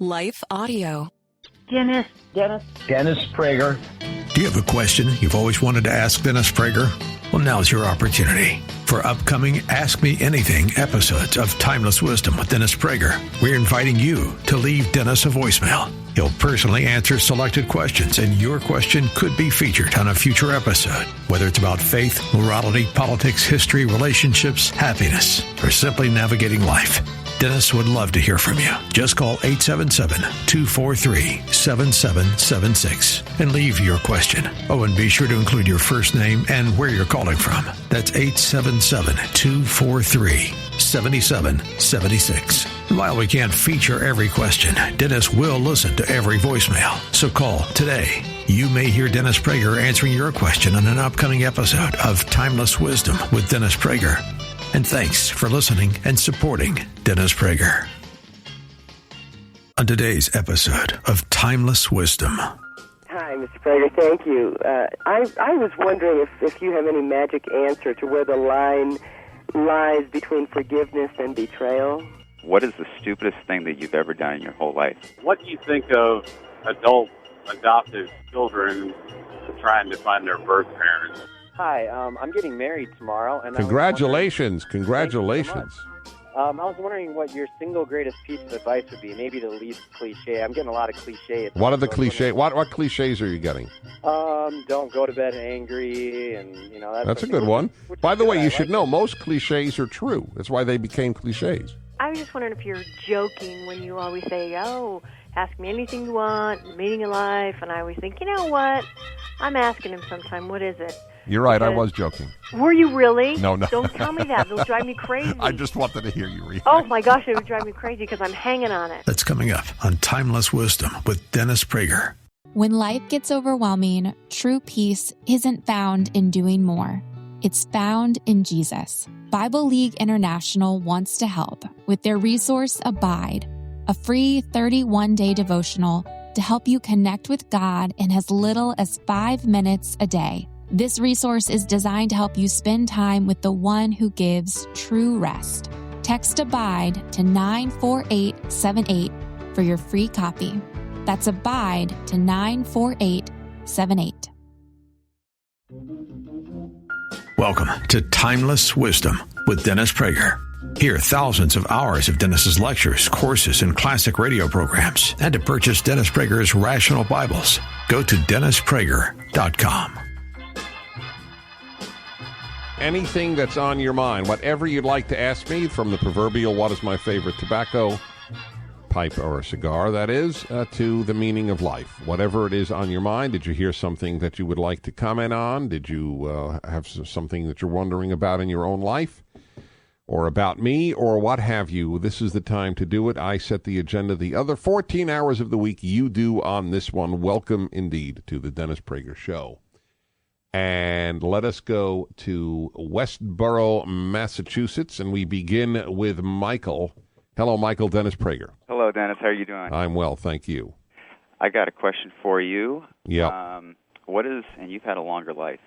Life Audio. Dennis Prager. Do you have a question you've always wanted to ask Dennis Prager? Well, now's your opportunity. For upcoming Ask Me Anything episodes of Timeless Wisdom with Dennis Prager, we're inviting you to leave Dennis a voicemail. He'll personally answer selected questions, and your question could be featured on a future episode. Whether it's about faith, morality, politics, history, relationships, happiness, or simply navigating life, Dennis would love to hear from you. Just call 877-243-7776 and leave your question. Oh, and be sure to include your first name and where you're calling from. That's 877-243-7776. While we can't feature every question, Dennis will listen to every voicemail. So call today. You may hear Dennis Prager answering your question on an upcoming episode of Timeless Wisdom with Dennis Prager. And thanks for listening and supporting Dennis Prager. On today's episode of Timeless Wisdom. Hi, Mr. Prager. Thank you. I was wondering if you have any magic answer to where the line lies between forgiveness and betrayal. What is the stupidest thing that you've ever done in your whole life? What do you think of adult adoptive children trying to find their birth parents? Hi, I'm getting married tomorrow. And Congratulations. Congratulations. I was wondering what your single greatest piece of advice would be, maybe the least cliche. I'm getting a lot of cliches. What are the cliches? What cliches are you getting? Don't go to bed angry, and, you know. That's a good one. By the way, you should know, most cliches are true. That's why they became cliches. I was just wondering if you're joking when you always say, oh, ask me anything you want, meaning in life, and I always think, you know what? I'm asking him sometime, what is it? You're right, I was joking. Were you really? No. Don't tell me that. It'll drive me crazy. I just wanted to hear you read. Oh, my gosh, it would drive me crazy because I'm hanging on it. That's coming up on Timeless Wisdom with Dennis Prager. When life gets overwhelming, true peace isn't found in doing more. It's found in Jesus. Bible League International wants to help with their resource Abide, a free 31-day devotional to help you connect with God in as little as 5 minutes a day. This resource is designed to help you spend time with the one who gives true rest. Text Abide to 94878 for your free copy. That's Abide to 94878. Welcome to Timeless Wisdom with Dennis Prager. Hear thousands of hours of Dennis's lectures, courses, and classic radio programs. And to purchase Dennis Prager's Rational Bibles, go to DennisPrager.com. Anything that's on your mind, whatever you'd like to ask me, from the proverbial what is my favorite tobacco, pipe or a cigar, that is, to the meaning of life. Whatever it is on your mind, did you hear something that you would like to comment on? Did you have something that you're wondering about in your own life? Or about me, or what have you? This is the time to do it. I set the agenda. The other 14 hours of the week you do on this one. Welcome indeed to the Dennis Prager Show. And let us go to Westboro, Massachusetts, and we begin with Michael. Hello, Michael. Dennis Prager. Hello, Dennis. How are you doing? I'm well, thank you. I got a question for you. Yeah. What is, and you've had a longer life,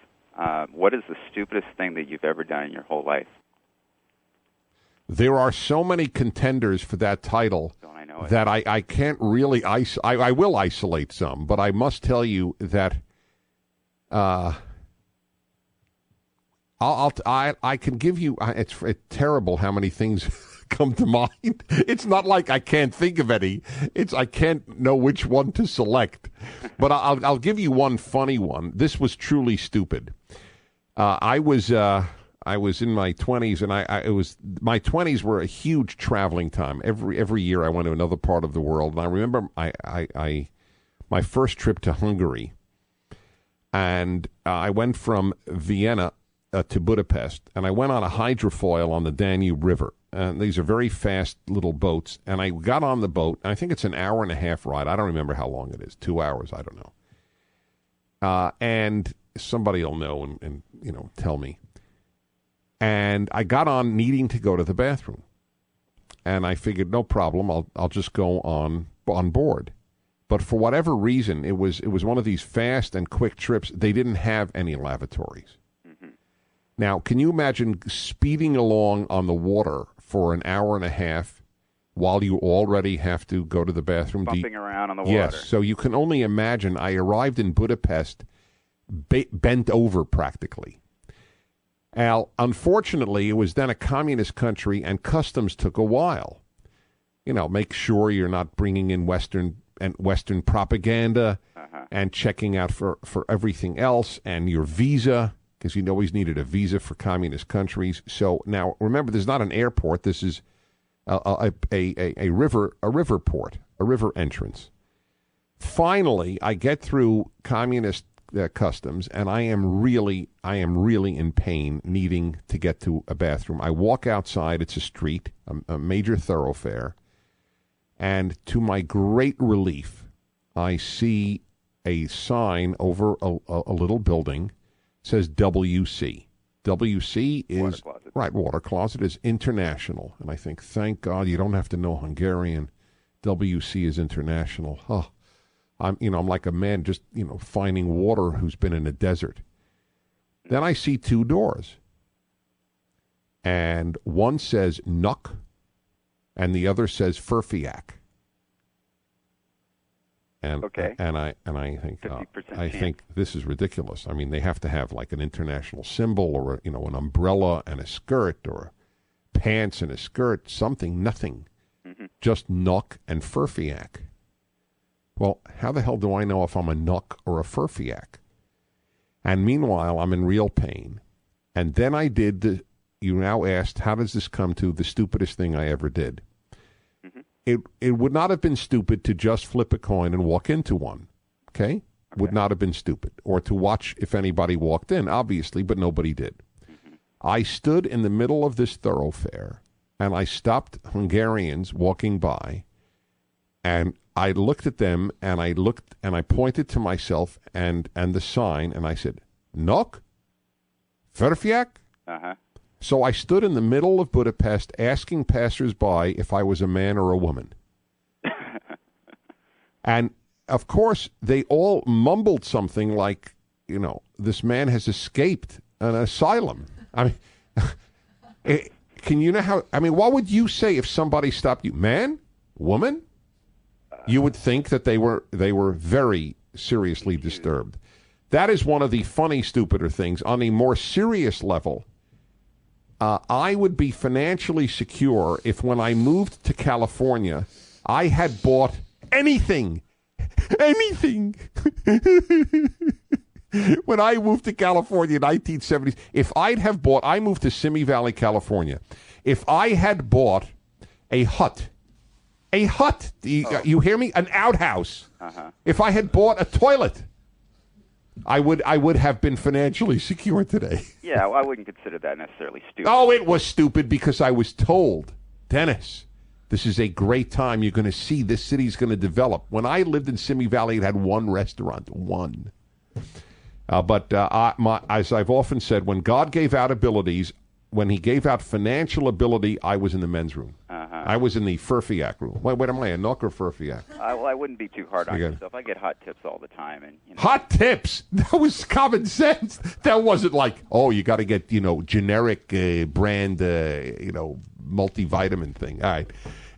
what is the stupidest thing that you've ever done in your whole life? There are so many contenders for that title that I can't really I will isolate some, but I must tell you that I can give you. It's terrible how many things come to mind. It's not like I can't think of any. It's I can't know which one to select. But I'll give you one funny one. This was truly stupid. I was in my 20s, and my 20s were a huge traveling time. Every year I went to another part of the world, and I remember my first trip to Hungary, and I went from Vienna to Budapest, and I went on a hydrofoil on the Danube River. And these are very fast little boats, and I got on the boat. I think it's an hour and a half ride. I don't remember how long it is. 2 hours, I don't know. And somebody will know and tell me. And I got on needing to go to the bathroom. And I figured, no problem, I'll just go on board. But for whatever reason, it was one of these fast and quick trips. They didn't have any lavatories. Mm-hmm. Now, can you imagine speeding along on the water for an hour and a half while you already have to go to the bathroom. Bumping around on the water. Yes, so you can only imagine. I arrived in Budapest bent over practically. Al, unfortunately, it was then a communist country, and customs took a while. You know, make sure you're not bringing in Western propaganda and checking out for everything else, and your visa, because you always needed a visa for communist countries. So now, remember, there's not an airport. This is a river port, a river entrance. Finally, I get through communist customs, and I am really in pain, needing to get to a bathroom. I walk outside. It's a street, a major thoroughfare, and to my great relief, I see a sign over a little building. It says WC. WC is water closet is international, and I think, thank God, you don't have to know Hungarian. WC is international. Oh, I'm like a man just, finding water who's been in a desert. Then I see two doors, and one says Nuk, and the other says Furfiak. And I think this is ridiculous. I mean, they have to have like an international symbol, or an umbrella and a skirt, or pants and a skirt, something, nothing, just Nuk and Furfiak. Well, how the hell do I know if I'm a Nuk or a Furfiak? And meanwhile, I'm in real pain. And then I did you now asked, how does this come to the stupidest thing I ever did? It would not have been stupid to just flip a coin and walk into one, okay? Would not have been stupid. Or to watch if anybody walked in, obviously, but nobody did. I stood in the middle of this thoroughfare, and I stopped Hungarians walking by, and I looked at them, and I pointed to myself and the sign, and I said, Nok? Furfiak? So I stood in the middle of Budapest asking passersby if I was a man or a woman. And, of course, they all mumbled something like, this man has escaped an asylum. I mean, can you know how, what would you say if somebody stopped you? Man? Woman? You would think that they were very seriously disturbed. That is one of the funny, stupider things. On a more serious level, I would be financially secure if when I moved to California, I had bought anything. When I moved to California in 1970s, I moved to Simi Valley, California. If I had bought a hut, you hear me? An outhouse. If I had bought a toilet, I would have been financially secure today. Yeah, well, I wouldn't consider that necessarily stupid. Oh, it was stupid because I was told, Dennis, this is a great time. You're going to see this city's going to develop. When I lived in Simi Valley, it had one restaurant, one. But as I've often said, when God gave out abilities, when he gave out financial ability, I was in the men's room. I was in the Furfiak room. Wait, am I a Nuk or Furfiak? Well, I wouldn't be too hard on yourself. I get hot tips all the time. Hot tips? That was common sense. That wasn't like, you got to get, generic brand, multivitamin thing. All right.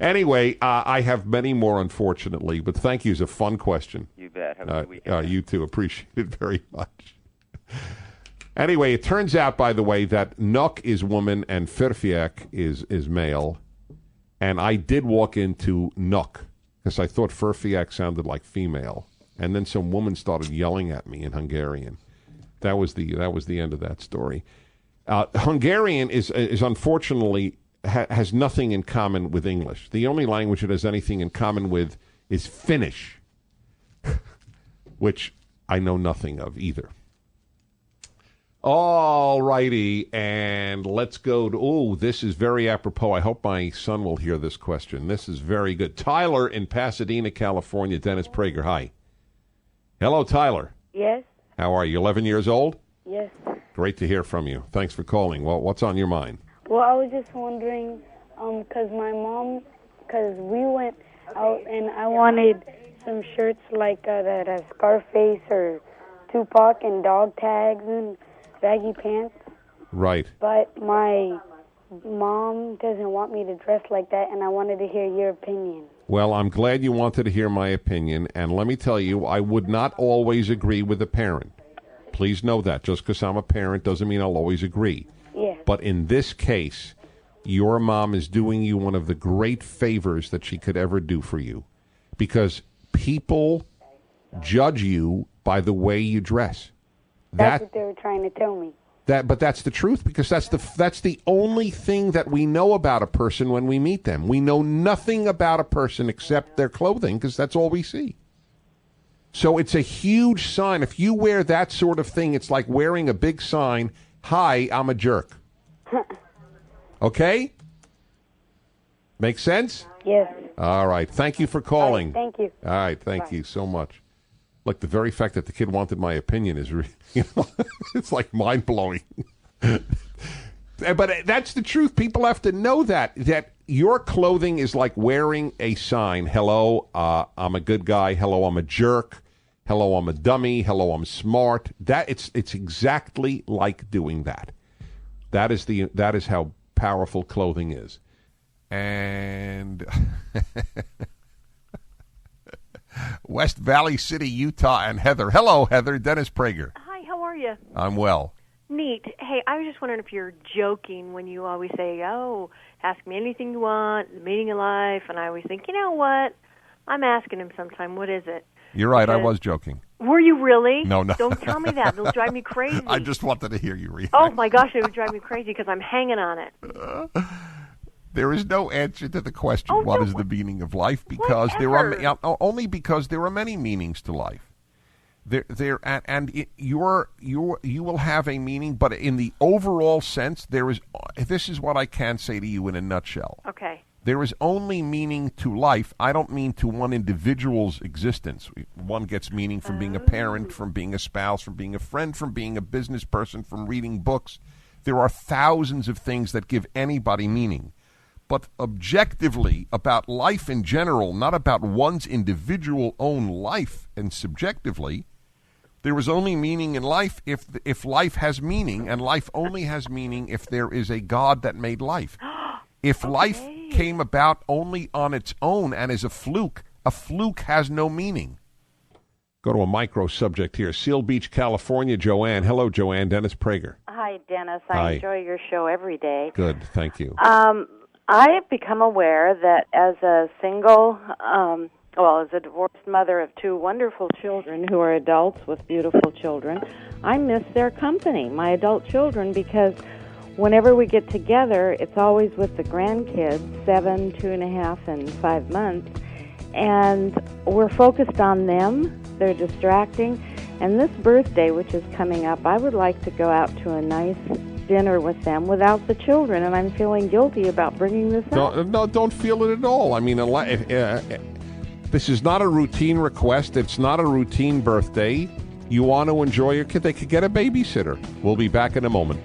Anyway, I have many more, unfortunately, but thank you. It's a fun question. You bet. Have a good weekend. You too. Appreciate it very much. Anyway, it turns out, by the way, that Nuk is woman and Furfiak is male. And I did walk into Nuk because I thought Furfiak sounded like female. And then some woman started yelling at me in Hungarian. That was the end of that story. Hungarian is unfortunately has nothing in common with English. The only language it has anything in common with is Finnish, which I know nothing of either. All righty, and let's go to, this is very apropos. I hope my son will hear this question. This is very good. Tyler in Pasadena, California. Dennis Prager, hi. Hello, Tyler. Yes. How are you, 11 years old? Yes. Great to hear from you. Thanks for calling. Well, what's on your mind? Well, I was just wondering, because we went out and I wanted some shirts like that have Scarface or Tupac and dog tags and baggy pants. Right. But my Mom doesn't want me to dress like that, and I wanted to hear your opinion. Well, I'm glad you wanted to hear my opinion, and let me tell you, I would not always agree with a parent. Please know that. Just because I'm a parent doesn't mean I'll always agree. Yeah. But in this case, your mom is doing you one of the great favors that she could ever do for you, because people judge you by the way you dress. That's what they were trying to tell me. But that's the truth, because that's the only thing that we know about a person when we meet them. We know nothing about a person except their clothing, because that's all we see. So it's a huge sign. If you wear that sort of thing, it's like wearing a big sign, "Hi, I'm a jerk." Okay? Make sense? Yes. All right. Thank you for calling. All right, thank you. All right. Thank you so much. Look, the very fact that the kid wanted my opinion is, it's like mind-blowing. But that's the truth. People have to know that your clothing is like wearing a sign. Hello, I'm a good guy. Hello, I'm a jerk. Hello, I'm a dummy. Hello, I'm smart. It's exactly like doing that. That is how powerful clothing is. And West Valley City, Utah, and Heather. Hello, Heather. Dennis Prager. Hi, how are you? I'm well. Neat. Hey, I was just wondering if you're joking when you always say, "Oh, ask me anything you want, the meaning of life," and I always think, you know what? I'm asking him sometime, what is it? You're right, I was joking. Were you really? No. Don't tell me that. It'll drive me crazy. I just wanted to hear you react. Oh, my gosh, it would drive me crazy because I'm hanging on it. There is no answer to the question, what is the meaning of life? Because only because there are many meanings to life. You will have a meaning, but in the overall sense, this is what I can say to you in a nutshell. Okay. There is only meaning to life. I don't mean to one individual's existence. One gets meaning from being a parent, from being a spouse, from being a friend, from being a business person, from reading books. There are thousands of things that give anybody meaning. But objectively, about life in general, not about one's individual own life, and subjectively, there is only meaning in life if life has meaning, and life only has meaning if there is a God that made life. If life came about only on its own and is a fluke has no meaning. Go to a micro subject here. Seal Beach, California, Joanne. Hello, Joanne. Dennis Prager. Hi, Dennis. Hi. I enjoy your show every day. Good, thank you. I have become aware that as a single, as a divorced mother of two wonderful children who are adults with beautiful children, I miss their company, my adult children, because whenever we get together, it's always with the grandkids, 7, 2.5, and 5 months, and we're focused on them. They're distracting. And this birthday, which is coming up, I would like to go out to a nice dinner with them without the children, and I'm feeling guilty about bringing this up. No, don't feel it at all. I mean, this is not a routine request. It's not a routine birthday. You want to enjoy your kid, they could get a babysitter. We'll be back in a moment.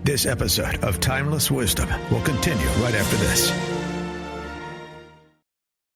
This episode of Timeless Wisdom will continue right after this.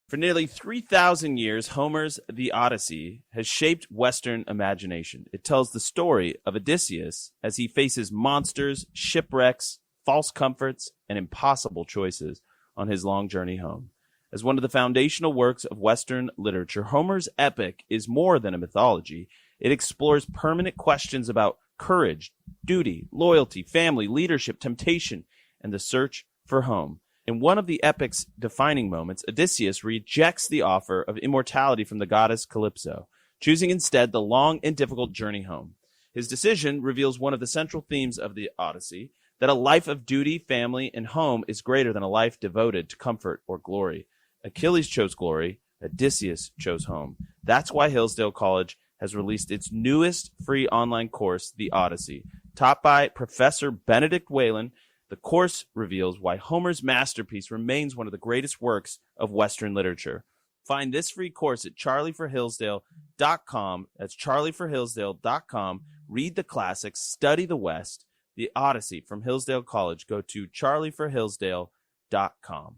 For nearly 3,000 years, Homer's The Odyssey has shaped Western imagination. It tells the story of Odysseus as he faces monsters, shipwrecks, false comforts, and impossible choices on his long journey home. As one of the foundational works of Western literature, Homer's epic is more than a mythology. It explores permanent questions about courage, duty, loyalty, family, leadership, temptation, and the search for home. In one of the epic's defining moments, Odysseus rejects the offer of immortality from the goddess Calypso, choosing instead the long and difficult journey home. His decision reveals one of the central themes of the Odyssey, that a life of duty, family, and home is greater than a life devoted to comfort or glory. Achilles chose glory, Odysseus chose home. That's why Hillsdale College has released its newest free online course, The Odyssey. Taught by Professor Benedict Whalen, the course reveals why Homer's masterpiece remains one of the greatest works of Western literature. Find this free course at charlieforhillsdale.com. That's charlieforhillsdale.com. Read the classics, study the West, The Odyssey from Hillsdale College. Go to charlieforhillsdale.com.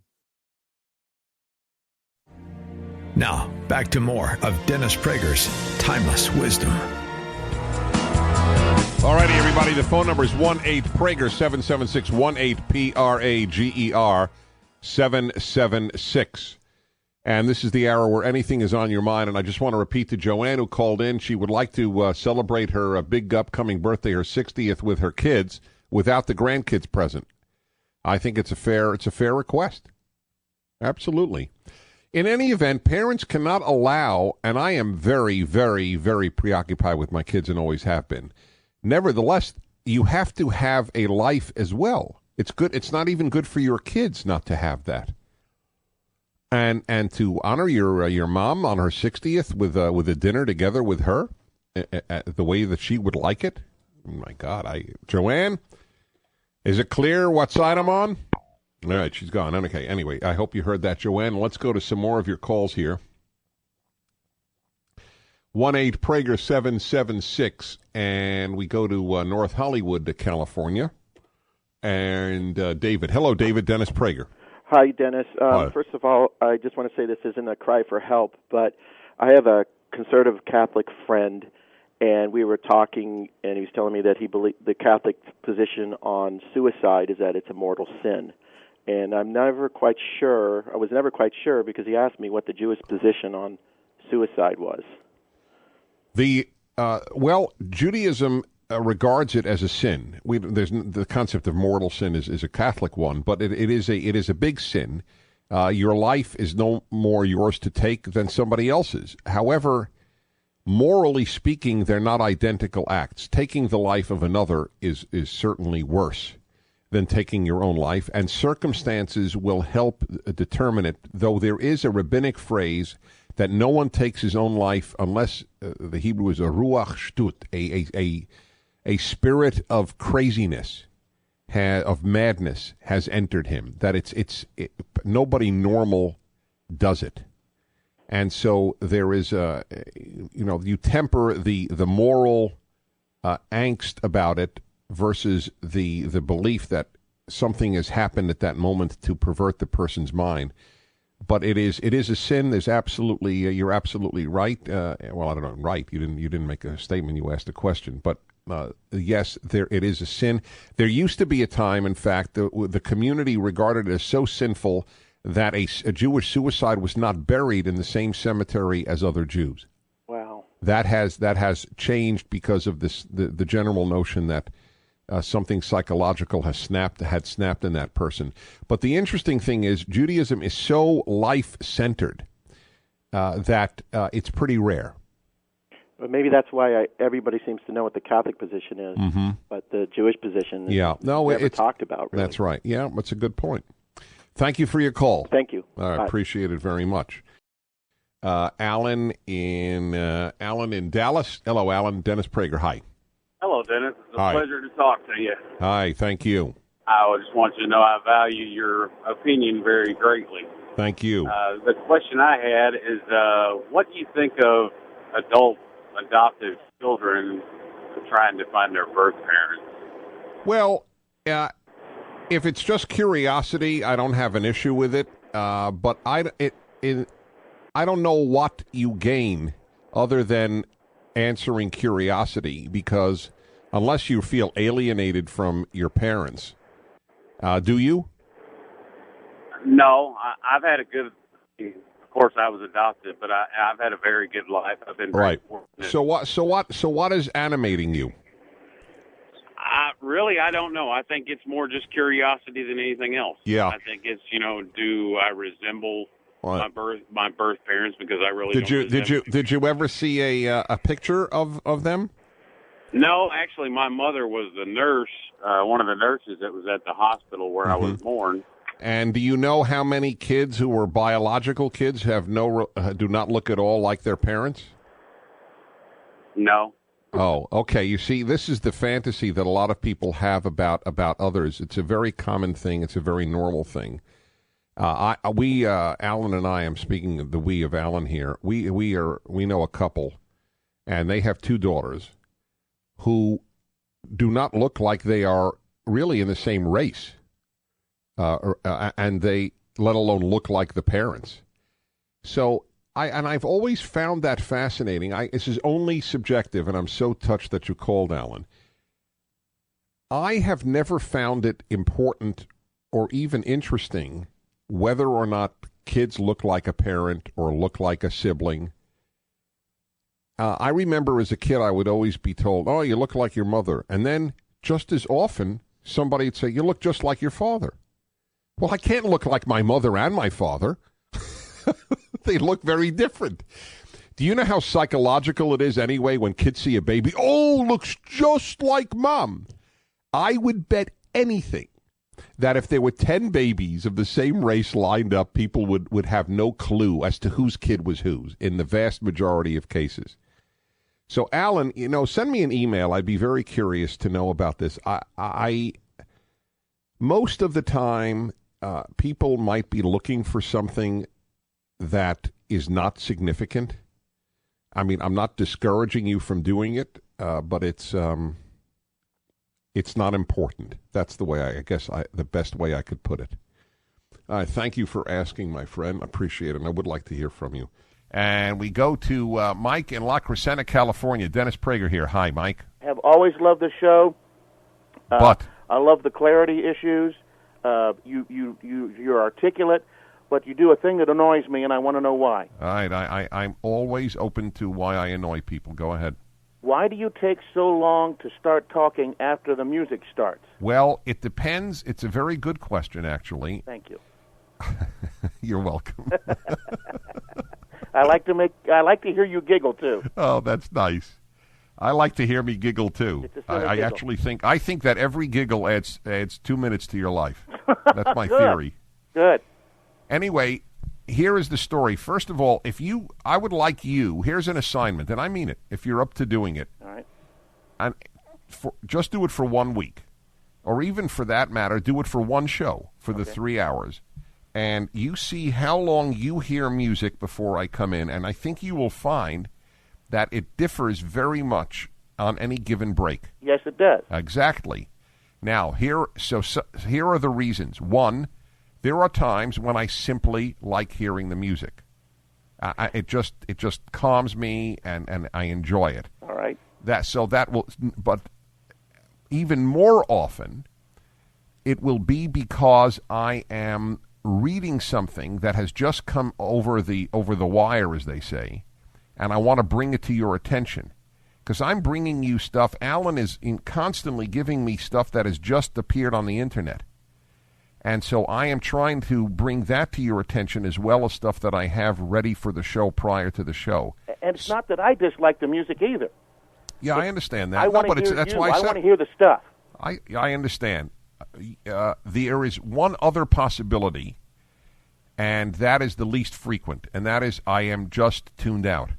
Now, back to more of Dennis Prager's Timeless Wisdom. All righty, everybody. The phone number is 1-8-PRAGER, 776-18-PRAGER, 776. And this is the hour where anything is on your mind. And I just want to repeat to Joanne, who called in, she would like to celebrate her big upcoming birthday, her 60th, with her kids without the grandkids present. I think it's a fair request. Absolutely. In any event, parents cannot allow, and I am very, very, very preoccupied with my kids and always have been. Nevertheless, you have to have a life as well. It's good. It's not even good for your kids not to have that. And to honor your mom on her 60th with a dinner together with her, the way that she would like it. Oh my God, Joanne, is it clear what side I'm on? All right, she's gone. Okay. Anyway, I hope you heard that, Joanne. Let's go to some more of your calls here. 1-8-PRAGER 776, and we go to North Hollywood, California. And David. Hello, David. Dennis Prager. Hi, Dennis. Hi. First of all, I just want to say this isn't a cry for help, but I have a conservative Catholic friend, and we were talking, and he was telling me that he believed the Catholic position on suicide is that it's a mortal sin. And I was never quite sure because he asked me what the Jewish position on suicide was. Judaism regards it as a sin. The concept of mortal sin is a Catholic one, but it is a big sin. Your life is no more yours to take than somebody else's. However, morally speaking, they're not identical acts. Taking the life of another is certainly worse than taking your own life, and circumstances will help determine it, though there is a rabbinic phrase that no one takes his own life unless the Hebrew is a ruach shtut, a spirit of craziness, of madness has entered him, that nobody normal does it. And so there is you temper the moral angst about it versus the belief that something has happened at that moment to pervert the person's mind. But it is a sin. There's absolutely you're absolutely right. Well, I don't know, right? You didn't make a statement. You asked a question. But yes, it is a sin. There used to be a time, in fact, the community regarded it as so sinful that a Jewish suicide was not buried in the same cemetery as other Jews. Wow. That has changed because of this the general notion that something psychological had snapped in that person. But the interesting thing is Judaism is so life-centered that it's pretty rare. But maybe that's why everybody seems to know what the Catholic position is, but the Jewish position is never talked about. Really. That's right. Yeah, that's a good point. Thank you for your call. Thank you. I appreciate it very much. Alan in Dallas. Hello, Alan. Dennis Prager. Hi. Hello, Dennis. It's a Hi. pleasure to talk to you. Hi. Thank you. I just want you to know I value your opinion very greatly. Thank you. The question I had is, what do you think of adult adoptive children trying to find their birth parents? Well, if it's just curiosity, I don't have an issue with it. But I don't know what you gain other than answering curiosity, because unless you feel alienated from your parents, do you? No, I've had a good. Of course, I was adopted, but I've had a very good life. I've been very fortunate. So what is animating you? I don't know. I think it's more just curiosity than anything else. Yeah. I think it's do I resemble my birth parents, because I really did you ever see a picture of them? No, actually, my mother was the nurse, one of the nurses that was at the hospital where I was born. And do you know how many kids who were biological kids do not look at all like their parents? No. Oh, okay. You see, this is the fantasy that a lot of people have about others. It's a very common thing. It's a very normal thing. Alan and I, I'm speaking of the we of Alan here. We know a couple, and they have two daughters who do not look like they are really in the same race, and they let alone look like the parents. So I've always found that fascinating. This is only subjective, and I'm so touched that you called, Alan. I have never found it important or even interesting whether or not kids look like a parent or look like a sibling. I remember as a kid I would always be told, oh, you look like your mother. And then just as often somebody would say, you look just like your father. Well, I can't look like my mother and my father. They look very different. Do you know how psychological it is anyway when kids see a baby? Oh, looks just like mom. I would bet anything that if there were 10 babies of the same race lined up, people would have no clue as to whose kid was whose in the vast majority of cases. So, Alan, send me an email. I'd be very curious to know about this. I most of the time, people might be looking for something that is not significant. I mean, I'm not discouraging you from doing it, but it's not important. That's the way the best way I could put it. Thank you for asking, my friend. I appreciate it, and I would like to hear from you. And we go to Mike in La Crescenta, California. Dennis Prager here. Hi, Mike. Have always loved the show. But I love the clarity issues. You're articulate, but you do a thing that annoys me, and I want to know why. All right, I'm always open to why I annoy people. Go ahead. Why do you take so long to start talking after the music starts? Well, it depends. It's a very good question, actually. Thank you. You're welcome. I like to hear you giggle too. Oh, that's nice. I like to hear me giggle too. I giggle. actually think that every giggle adds 2 minutes to your life. That's my theory. Good. Anyway, here is the story. First of all, I would like you. Here's an assignment, and I mean it. If you're up to doing it, all right, and just do it for 1 week, or even for that matter, do it for one show for the 3 hours. And you see how long you hear music before I come in, and I think you will find that it differs very much on any given break. Yes, it does. Exactly. Now, here are the reasons. One, there are times when I simply like hearing the music. It just calms me, and I enjoy it. All right. But even more often, it will be because I am reading something that has just come over the wire, as they say, and I want to bring it to your attention. Because I'm bringing you stuff. Alan is constantly giving me stuff that has just appeared on the Internet. And so I am trying to bring that to your attention as well as stuff that I have ready for the show prior to the show. And it's not that I dislike the music either. Yeah, I understand that. I want to hear that's you. why I want to hear the stuff. I understand. There is one other possibility, and that is the least frequent, and that is I am just tuned out.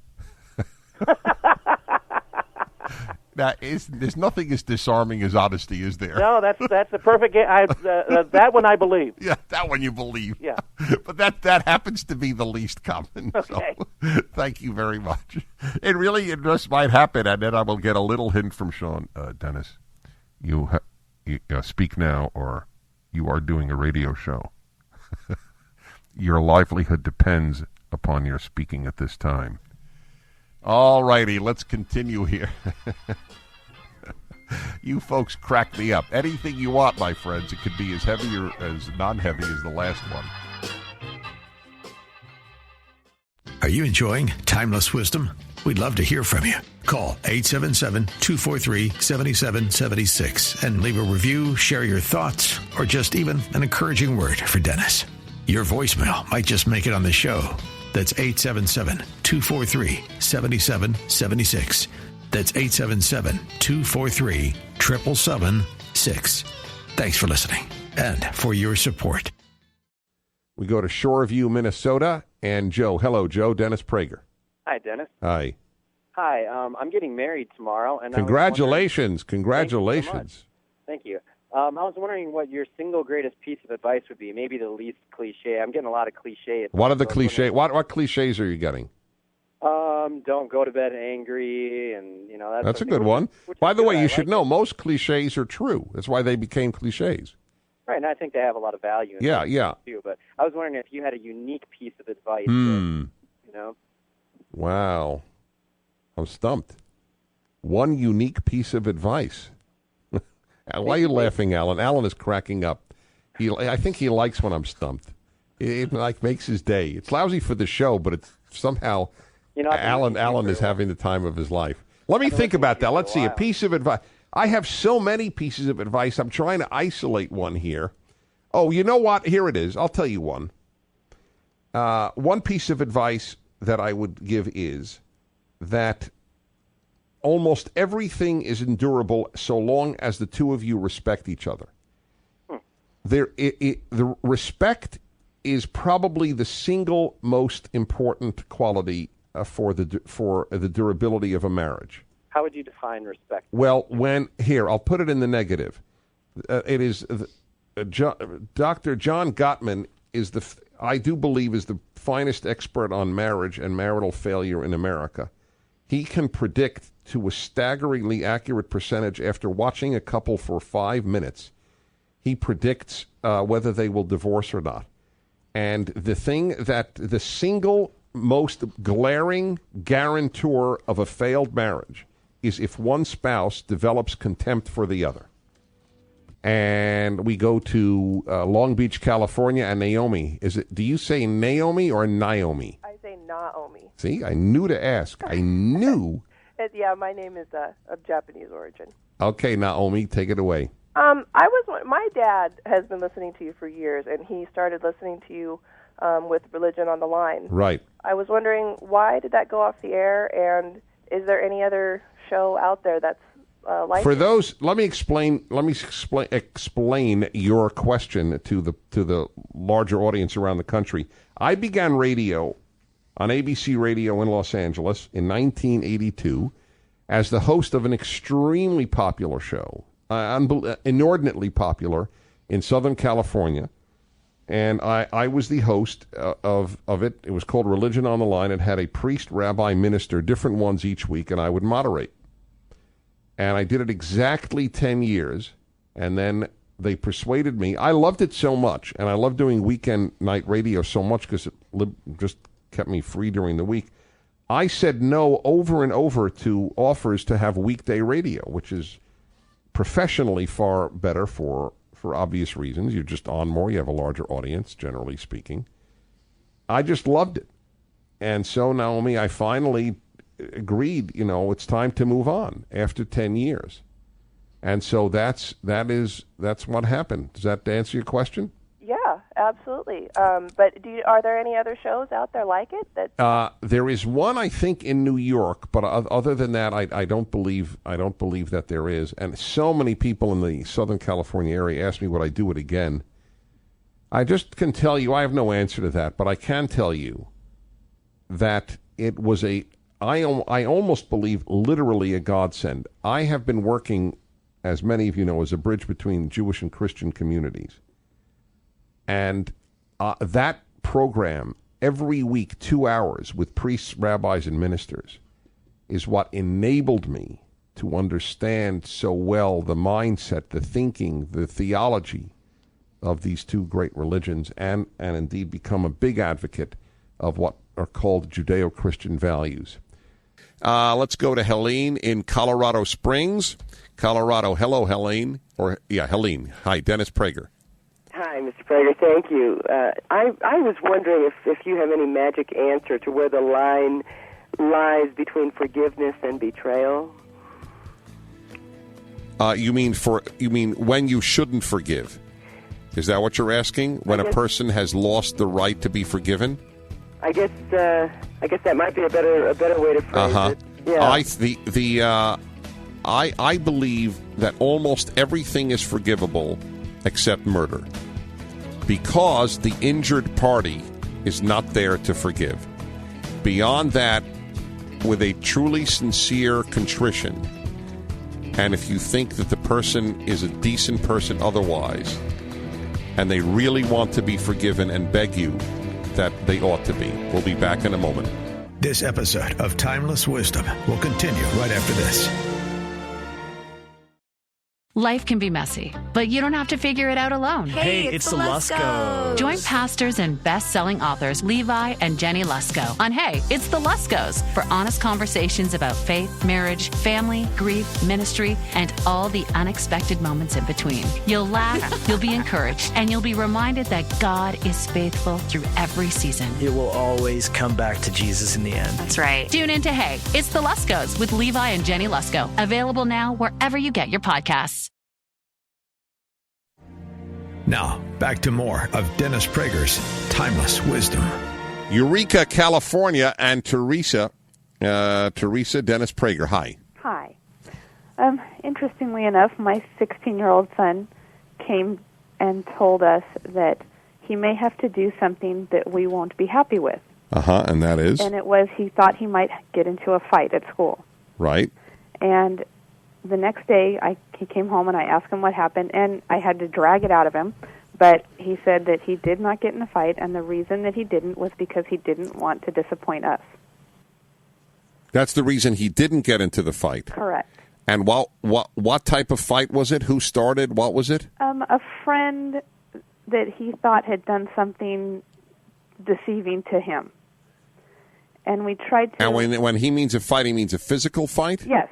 There's nothing as disarming as honesty, is there? No, that's the perfect. That one I believe. Yeah, that one you believe. Yeah, but that happens to be the least common. Okay. So, thank you very much. It just might happen, and then I will get a little hint from Sean. Dennis, you speak now, or you are doing a radio show. Your livelihood depends upon your speaking at this time. All righty, let's continue here. You folks crack me up. Anything you want, my friends. It could be as heavy or as non-heavy as the last one. Are you enjoying Timeless Wisdom? We'd love to hear from you. Call 877-243-7776 and leave a review, share your thoughts, or just even an encouraging word for Dennis. Your voicemail might just make it on the show. That's 877-243-7776. That's 877-243-7776. Thanks for listening and for your support. We go to Shoreview, Minnesota, and Joe. Hello, Joe. Dennis Prager. Hi, Dennis. Hi. Hi. I'm getting married tomorrow. And Congratulations. Congratulations. Thank you. I was wondering what your single greatest piece of advice would be, maybe the least cliche. I'm getting a lot of cliche. What are the cliches? What cliches are you getting? Don't go to bed angry, and that's a good one. By the way, you should know most cliches are true. That's why they became cliches. Right, and I think they have a lot of value. Yeah. Too, but I was wondering if you had a unique piece of advice. Wow, I'm stumped. One unique piece of advice. Why are you laughing, Alan? Alan is cracking up. I think he likes when I'm stumped. It like makes his day. It's lousy for the show, but it's somehow Alan is having the time of his life. Let me think about that. Let's see. A piece of advice. I have so many pieces of advice. I'm trying to isolate one here. Oh, you know what? Here it is. I'll tell you one. One piece of advice that I would give is that almost everything is endurable so long as the two of you respect each other. The respect is probably the single most important quality for the durability of a marriage. How would you define respect? Well, I'll put it in the negative. It is Dr. John Gottman I do believe is the finest expert on marriage and marital failure in America. He can predict to a staggeringly accurate percentage after watching a couple for 5 minutes. He predicts whether they will divorce or not. And the single most glaring guarantor of a failed marriage is if one spouse develops contempt for the other. And we go to Long Beach, California, and Naomi. Do you say Naomi or Naomi? I say Naomi. See, I knew to ask. I knew. Yeah, my name is of Japanese origin. Okay, Naomi, take it away. My dad has been listening to you for years, and he started listening to you with Religion on the Line. Right. I was wondering, why did that go off the air, and is there any other show out there that's like for it? those? Let me explain your question to the larger audience around the country. I began radio on ABC Radio in Los Angeles in 1982 as the host of an extremely popular show, inordinately popular in Southern California. And I was the host of it. It was called Religion on the Line. It had a priest, rabbi, minister, different ones each week, and I would moderate. And I did it exactly 10 years, and then they persuaded me. I loved it so much, and I loved doing weekend night radio so much because it just kept me free during the week. I said no over and over to offers to have weekday radio, which is professionally far better for obvious reasons. You're just on more. You have a larger audience, generally speaking. I just loved it. And so, Naomi, I finally agreed, it's time to move on after 10 years. And so that's what happened. Does that answer your question? Yeah, absolutely. But are there any other shows out there like it? There is one, I think, in New York, but other than that, I don't believe that there is. And so many people in the Southern California area ask me would I do it again. I just can tell you I have no answer to that, but I can tell you that it was I almost believe literally a godsend. I have been working, as many of you know, as a bridge between Jewish and Christian communities. And that program, every week, 2 hours with priests, rabbis, and ministers, is what enabled me to understand so well the mindset, the thinking, the theology of these two great religions, and indeed become a big advocate of what are called Judeo-Christian values. Let's go to Helene in Colorado Springs. Colorado. Hello, Helene. Helene. Hi, Dennis Prager. Hi, Mr. Prager. Thank you. I was wondering if you have any magic answer to where the line lies between forgiveness and betrayal. You mean when you shouldn't forgive? Is that what you're asking? When a person has lost the right to be forgiven? I guess that might be a better way to phrase it. Yeah. I believe that almost everything is forgivable except murder, because the injured party is not there to forgive. Beyond that, with a truly sincere contrition, and if you think that the person is a decent person otherwise, and they really want to be forgiven and beg you, that they ought to be. We'll be back in a moment. This episode of Timeless Wisdom will continue right after this. Life can be messy, but you don't have to figure it out alone. Hey, it's the Luskos. Join pastors and best-selling authors Levi and Jenny Lusko on Hey, It's the Luskos for honest conversations about faith, marriage, family, grief, ministry, and all the unexpected moments in between. You'll laugh, you'll be encouraged, and you'll be reminded that God is faithful through every season. It will always come back to Jesus in the end. That's right. Tune in to Hey, It's the Luskos with Levi and Jenny Lusko. Available now wherever you get your podcasts. Now, back to more of Dennis Prager's Timeless Wisdom. Eureka, California, and Teresa, Dennis Prager. Hi. Hi. Interestingly enough, my 16-year-old son came and told us that he may have to do something that we won't be happy with. And that is? And it was he thought he might get into a fight at school. Right. And the next day, he came home and I asked him what happened, and I had to drag it out of him. But he said that he did not get in a fight, and the reason that he didn't was because he didn't want to disappoint us. That's the reason he didn't get into the fight. Correct. And what type of fight was it? Who started? What was it? A friend that he thought had done something deceiving to him. And we tried to... And when he means a fight, he means a physical fight? Yes,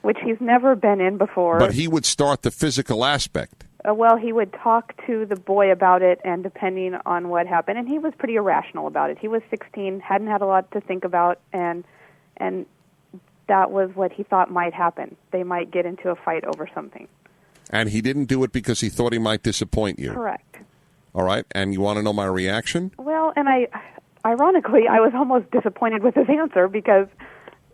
which he's never been in before. But he would start the physical aspect. Well, he would talk to the boy about it, and depending on what happened, and he was pretty irrational about it. He was 16, hadn't had a lot to think about, and that was what he thought might happen. They might get into a fight over something. And he didn't do it because he thought he might disappoint you? Correct. All right, and you want to know my reaction? Well, and ironically, I was almost disappointed with his answer because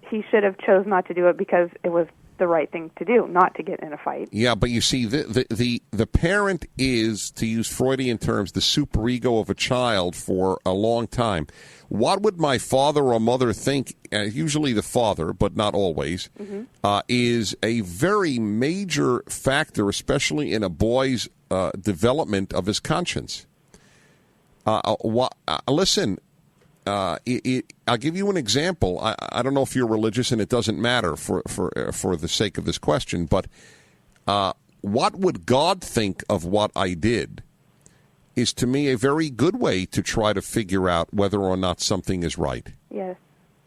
he should have chose not to do it because it was the right thing to do, not to get in a fight. Yeah, but you see, the parent is, to use Freudian terms, the superego of a child for a long time. What would my father or mother think, usually the father, but not always, is a very major factor, especially in a boy's development of his conscience. Listen, I'll give you an example. I don't know if you're religious, and it doesn't matter for the sake of this question, but what would God think of what I did is, to me, a very good way to try to figure out whether or not something is right. Yes.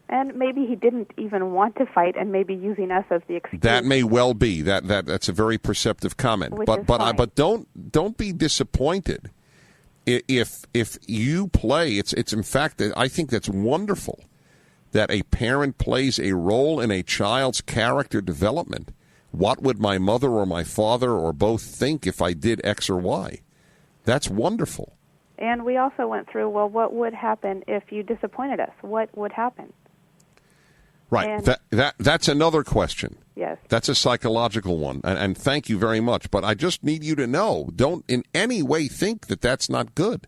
And maybe he didn't even want to fight, and maybe using us as the excuse. That may well be. That's a very perceptive comment. But don't be disappointed. If you play, it's in fact, I think that's wonderful that a parent plays a role in a child's character development. What would my mother or my father or both think if I did X or Y? That's wonderful. And we also went through, well, what would happen if you disappointed us? What would happen? Right. And that's another question. Yes. That's a psychological one. And thank you very much. But I just need you to know, don't in any way think that that's not good.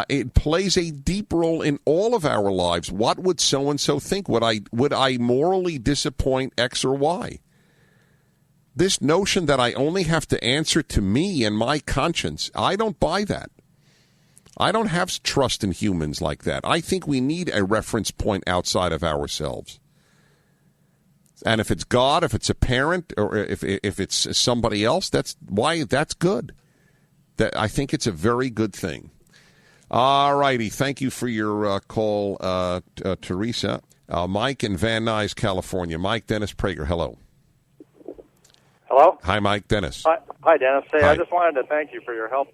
It plays a deep role in all of our lives. What would so-and-so think? Would I morally disappoint X or Y? This notion that I only have to answer to me and my conscience, I don't buy that. I don't have trust in humans like that. I think we need a reference point outside of ourselves. And if it's God, if it's a parent, or if it's somebody else, that's good. I think it's a very good thing. All righty. Thank you for your call, Teresa. Mike in Van Nuys, California. Mike, Dennis Prager, hello. Hello? Hi, Mike. Dennis. Hi, Dennis. Hey, Hi. I just wanted to thank you for your help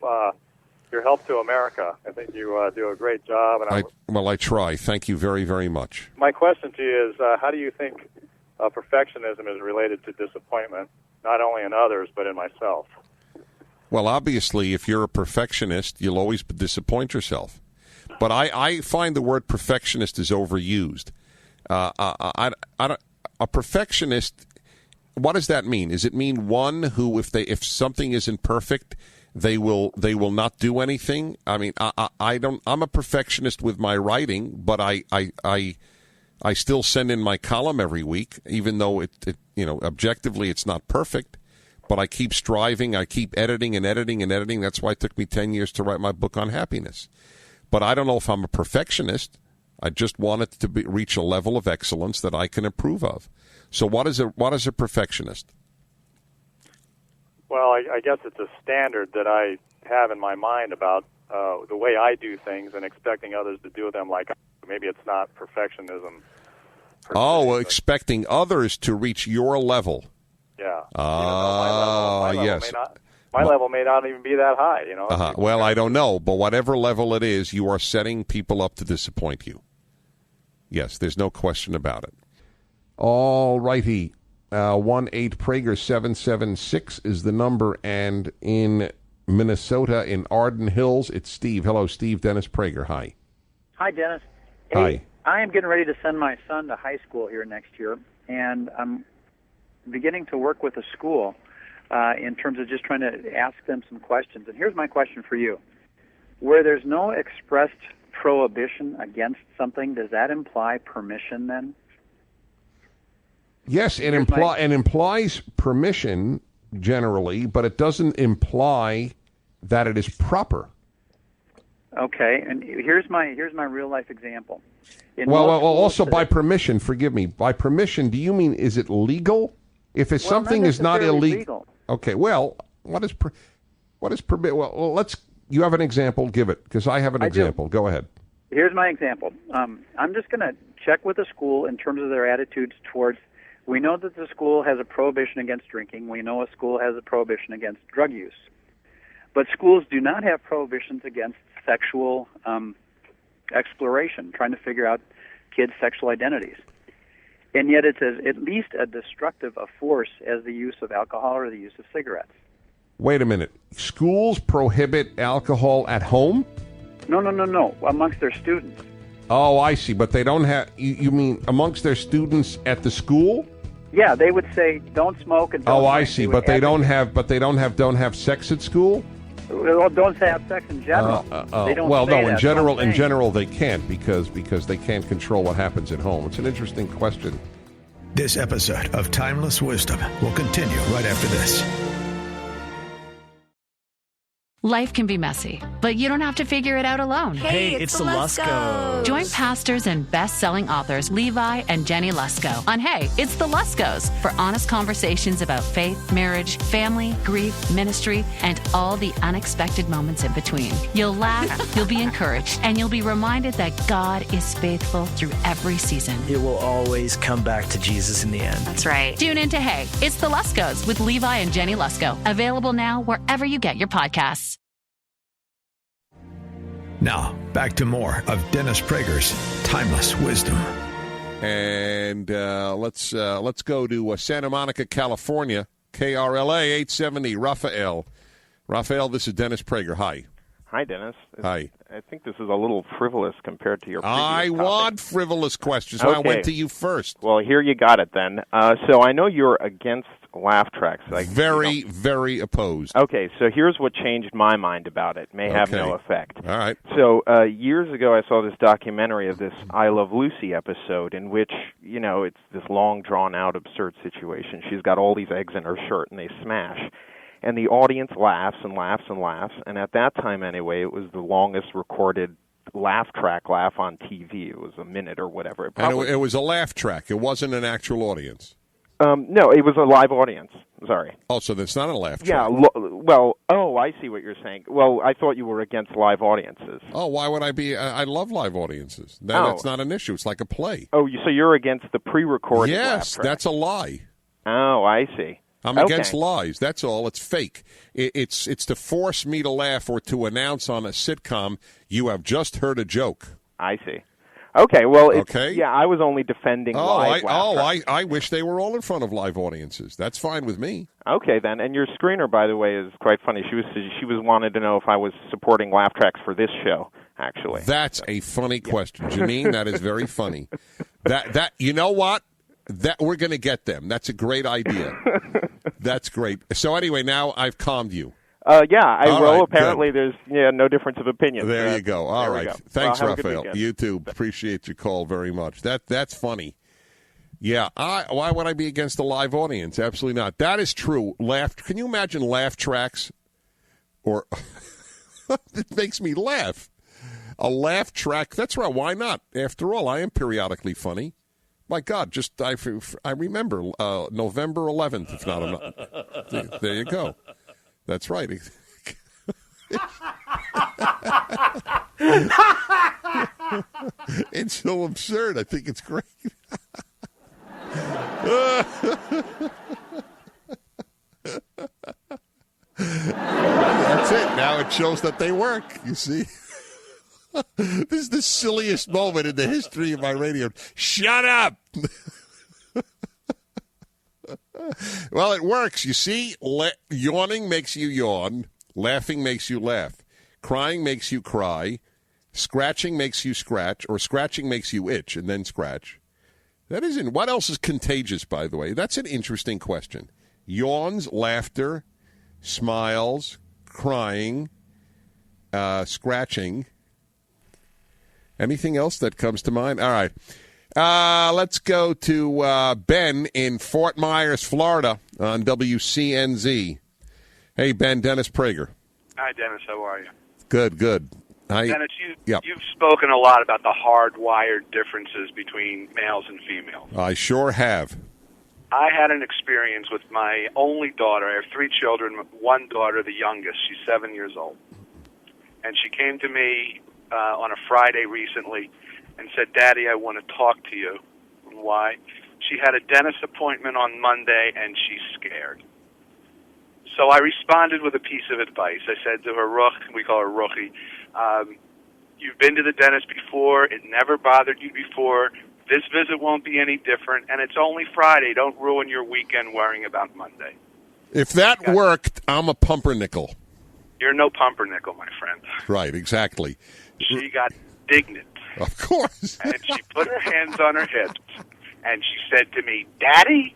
to America. I think you do a great job. And I try. Thank you very, very much. My question to you is, how do you think perfectionism is related to disappointment, not only in others, but in myself? Well, obviously, if you're a perfectionist, you'll always disappoint yourself. But I find the word perfectionist is overused. A perfectionist, what does that mean? Does it mean one who, if something isn't perfect, they will not do anything? I mean, I'm a perfectionist with my writing, but I still send in my column every week, even though it objectively it's not perfect. But I keep striving. I keep editing and editing and editing. That's why it took me 10 years to write my book on happiness. But I don't know if I'm a perfectionist. I just want it to reach a level of excellence that I can approve of. So what is a perfectionist? Well, I guess it's a standard that I have in my mind about the way I do things and expecting others to do them like I do. Maybe it's not perfectionism. Expecting others to reach your level. Yeah. My yes. My level may not even be that high, you know. Well, I don't know, but whatever level it is, you are setting people up to disappoint you. Yes, there's no question about it. All righty. 1-8-Prager-776 is the number, and in Minnesota, in Arden Hills, it's Steve. Hello, Steve. Dennis Prager. Hi. Hi, Dennis. Hi. Hey, I am getting ready to send my son to high school here next year, and I'm beginning to work with a school in terms of just trying to ask them some questions. And here's my question for you. Where there's no expressed prohibition against something, does that imply permission then? Yes, it implies permission generally, but it doesn't imply that it is proper. Okay, and here's my real life example. Also by permission, forgive me. By permission, do you mean is it legal? If it's something is not illegal. Okay, well, what is permit? Well, you have an example, give it, because I have an example. Go ahead. Here's my example. I'm just going to check with the school in terms of their attitudes towards. We know that the school has a prohibition against drinking. We know a school has a prohibition against drug use. But schools do not have prohibitions against sexual exploration, trying to figure out kids' sexual identities. And yet it's at least as destructive a force as the use of alcohol or the use of cigarettes. Wait a minute. Schools prohibit alcohol at home? No. Amongst their students. Oh, I see. But they don't have. You mean amongst their students at the school? Yeah, they would say don't smoke and don't drink. I see. But they don't have. But they don't have sex at school. Well, don't have sex in general. They don't. Well, say no. that, In general, they can't because they can't control what happens at home. It's an interesting question. This episode of Timeless Wisdom will continue right after this. Life can be messy, but you don't have to figure it out alone. Hey, it's the Luskos. Join pastors and best-selling authors Levi and Jenny Lusko on Hey, It's the Luskos for honest conversations about faith, marriage, family, grief, ministry, and all the unexpected moments in between. You'll laugh, you'll be encouraged, and you'll be reminded that God is faithful through every season. It will always come back to Jesus in the end. That's right. Tune into Hey, It's the Luskos with Levi and Jenny Lusko. Available now wherever you get your podcasts. Now, back to more of Dennis Prager's Timeless Wisdom. And let's go to Santa Monica, California. KRLA 870, Raphael. Raphael, this is Dennis Prager. Hi. Hi, Dennis. Hi. I think this is a little frivolous compared to your previous topic. want frivolous questions. Okay. I went to you first. Well, here you got it then. So I know you're against laugh tracks. Very opposed. Okay, so here's what changed my mind about it. May have no effect. All right. So years ago I saw this documentary of this I Love Lucy episode in which, it's this long, drawn-out, absurd situation. She's got all these eggs in her shirt and they smash. And the audience laughs and laughs and laughs. And at that time, anyway, it was the longest recorded laugh on TV. It was a minute or whatever. It was a laugh track. It wasn't an actual audience. No, it was a live audience. Sorry. Oh, so that's not a laugh track. Yeah, I see what you're saying. Well, I thought you were against live audiences. Oh, why would I be? I love live audiences. That's not an issue. It's like a play. Oh, so you're against the pre-recorded laugh Yes, track. that's a lie. Oh, I see. I'm against lies. That's all. It's fake. It's to force me to laugh or to announce on a sitcom, you have just heard a joke. I see. Okay, well, yeah, I was only defending live laugh. I wish they were all in front of live audiences. That's fine with me. Okay, then. And your screener, by the way, is quite funny. She was wanted to know if I was supporting laugh tracks for this show, actually. That's a funny question. Janine, that is very funny. That you know what? That we're going to get them. That's a great idea. That's great. So anyway, now I've calmed you. Apparently there's no difference of opinion. There you go. All right. Thanks, well, Raphael. You too. Appreciate your call very much. That's funny. Yeah. Why would I be against a live audience? Absolutely not. That is true. Can you imagine laugh tracks? Or it makes me laugh. A laugh track. That's right. Why not? After all, I am periodically funny. My God, I remember November 11th, if not enough. There you go. That's right. It's so absurd. I think it's great. That's it. Now it shows that they work. You see? This is the silliest moment in the history of my radio. Shut up! Well, it works. You see, yawning makes you yawn. Laughing makes you laugh. Crying makes you cry. Scratching makes you scratch, or scratching makes you itch and then scratch. That isn't. What else is contagious, by the way? That's an interesting question. Yawns, laughter, smiles, crying, scratching. Anything else that comes to mind? All right. Let's go to Ben in Fort Myers, Florida on WCNZ. Hey, Ben, Dennis Prager. Hi, Dennis. How are you? Good. Dennis, you've spoken a lot about the hardwired differences between males and females. I sure have. I had an experience with my only daughter. I have 3 children. One daughter, the youngest, she's 7 years old. And she came to me on a Friday recently and said, Daddy, I want to talk to you. Why? She had a dentist appointment on Monday, and she's scared. So I responded with a piece of advice. I said to her, we call her Rookie, you've been to the dentist before. It never bothered you before. This visit won't be any different, and it's only Friday. Don't ruin your weekend worrying about Monday. If that worked, I'm a pumpernickel. You're no pumpernickel, my friend. Right, exactly. She got indignant. Of course. And she put her hands on her hips, and she said to me, Daddy,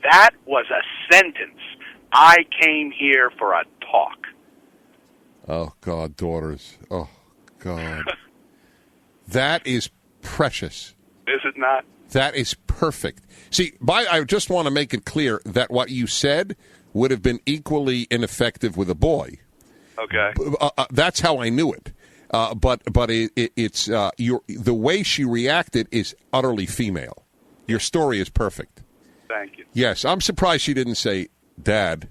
that was a sentence. I came here for a talk. Oh, God, daughters. Oh, God. That is precious. Is it not? That is perfect. See, I just want to make it clear that what you said would have been equally ineffective with a boy. Okay. That's how I knew it. But it's the way she reacted is utterly female. Your story is perfect. Thank you. Yes, I'm surprised she didn't say, Dad,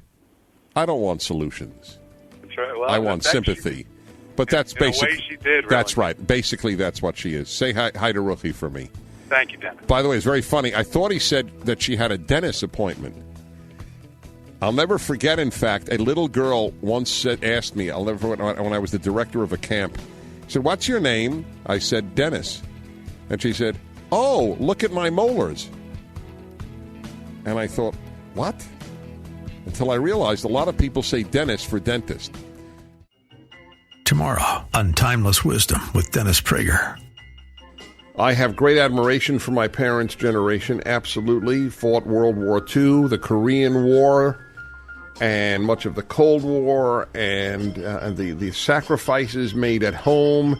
I don't want solutions. That's right. Well, I want sympathy. But that's basically. In a way she did, really. That's right. Basically, that's what she is. Say hi to Rookie for me. Thank you, Dennis. By the way, it's very funny. I thought he said that she had a dentist appointment. I'll never forget, in fact, a little girl once asked me, I'll never forget when I was the director of a camp, she said, what's your name? I said, Dennis. And she said, oh, look at my molars. And I thought, what? Until I realized a lot of people say Dennis for dentist. Tomorrow on Timeless Wisdom with Dennis Prager. I have great admiration for my parents' generation, absolutely. Fought World War II, the Korean War, and much of the Cold War, and the sacrifices made at home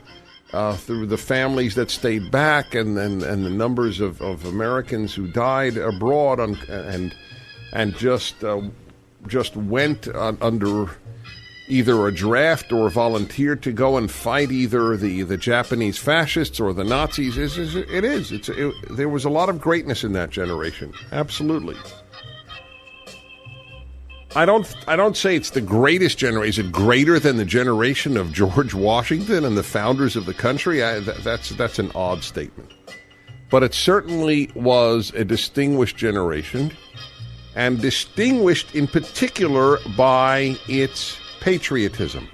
through the families that stayed back, and the numbers of Americans who died abroad, and just went under either a draft or volunteered to go and fight either the Japanese fascists or the Nazis. There was a lot of greatness in that generation. Absolutely. I don't say it's the greatest generation. Is it greater than the generation of George Washington and the founders of the country? That's an odd statement. But it certainly was a distinguished generation, and distinguished in particular by its patriotism.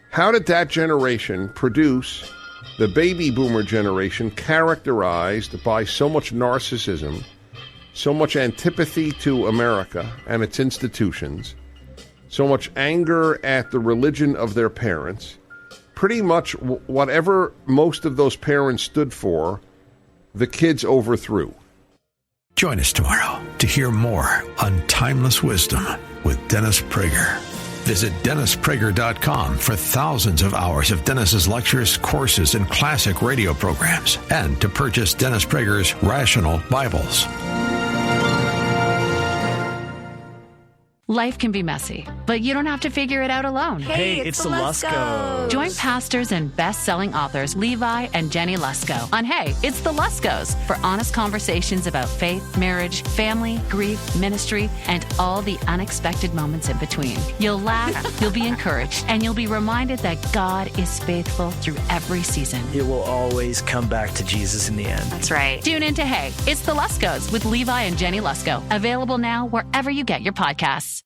How did that generation produce the baby boomer generation characterized by so much narcissism, so much antipathy to America and its institutions, so much anger at the religion of their parents? Pretty much whatever most of those parents stood for, the kids overthrew. Join us tomorrow to hear more on Timeless Wisdom with Dennis Prager. Visit DennisPrager.com for thousands of hours of Dennis's lectures, courses, and classic radio programs, and to purchase Dennis Prager's Rational Bibles. Life can be messy, but you don't have to figure it out alone. Hey, it's the Luskos. Join pastors and best-selling authors Levi and Jenny Lusko on Hey, It's the Luskos for honest conversations about faith, marriage, family, grief, ministry, and all the unexpected moments in between. You'll laugh, you'll be encouraged, and you'll be reminded that God is faithful through every season. It will always come back to Jesus in the end. That's right. Tune in to Hey, It's the Luskos with Levi and Jenny Lusko. Available now wherever you get your podcasts.